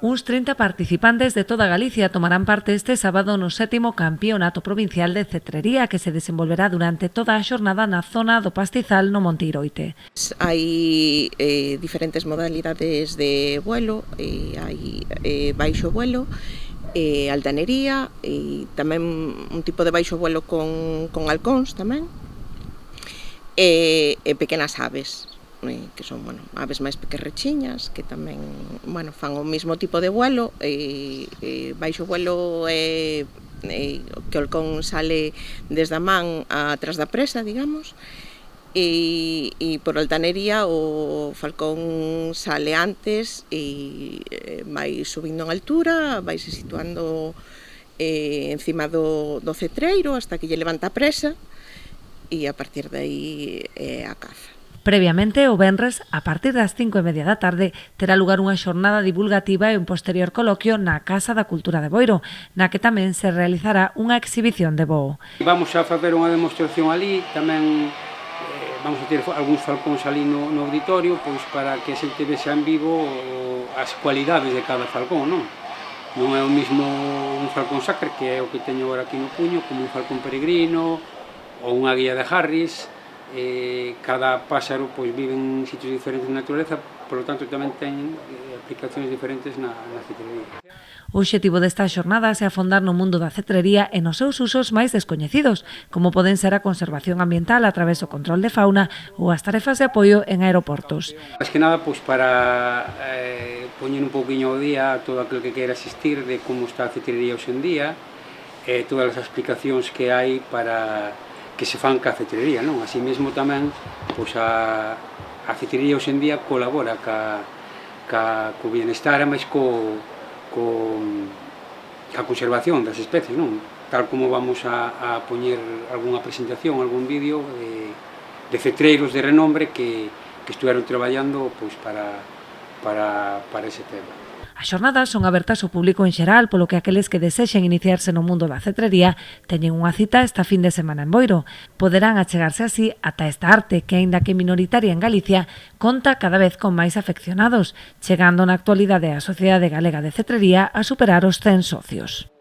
Uns 30 participantes de toda Galicia tomarán parte este sábado no 7º Campeonato Provincial de Cetrería que se desenvolverá durante toda a xornada na zona do Pastizal no Monte Iroite. Hai diferentes modalidades de vuelo, hai baixo vuelo, altanería e tamén un tipo de baixo vuelo con halcóns tamén e pequenas aves, que son aves máis pequerrechiñas que tamén fan o mesmo tipo de vuelo. Baixo vuelo que o halcón sale desde a man atrás da presa, digamos, e por altanería o falcón sale antes e vai subindo en altura, vai se situando encima do cetreiro hasta que lle levanta a presa e a partir de aí a caza. Previamente, o venres, a partir das 5:30 da tarde, terá lugar unha xornada divulgativa e un posterior coloquio na Casa da Cultura de Boiro, na que tamén se realizará unha exhibición de voo. Vamos a facer unha demostración ali, tamén vamos a ter algúns falcóns ali no auditorio, pois para que a xente vexa en vivo as cualidades de cada falcón, non? Non é o mesmo un falcón sacre, que é o que teño agora aquí no puño, como un falcón peregrino ou unha guía de Harris. Cada páxaro pois vive en sitios diferentes na natureza, por lo tanto tamén ten aplicacións diferentes na cetrería. O obxectivo destas xornadas é afondar no mundo da cetrería e nos seus usos máis descoñecidos, como poden ser a conservación ambiental a través do control de fauna ou as tarefas de apoio en aeroportos. Máis que nada pois para poñer un pouquiño ao día todo aquilo que queira asistir de como está a cetrería hoxe en día, todas as explicacións que hai para que se fan ca cetrería, non? Así mesmo tamén, pois a cetrería hoxe en día colabora co bienestar e máis ca conservación das especies, non? Tal como vamos a poñer algunha presentación, algún vídeo de cetreiros de renombre que estuveron traballando pois para ese tema. As xornadas son abertas ao público en xeral, polo que aqueles que desexen iniciarse no mundo da cetrería teñen unha cita esta fin de semana en Boiro. Poderán achegarse así ata esta arte que, aínda que minoritaria en Galicia, conta cada vez con máis afeccionados, chegando na actualidade a Sociedade Galega de Cetrería a superar os 100 socios.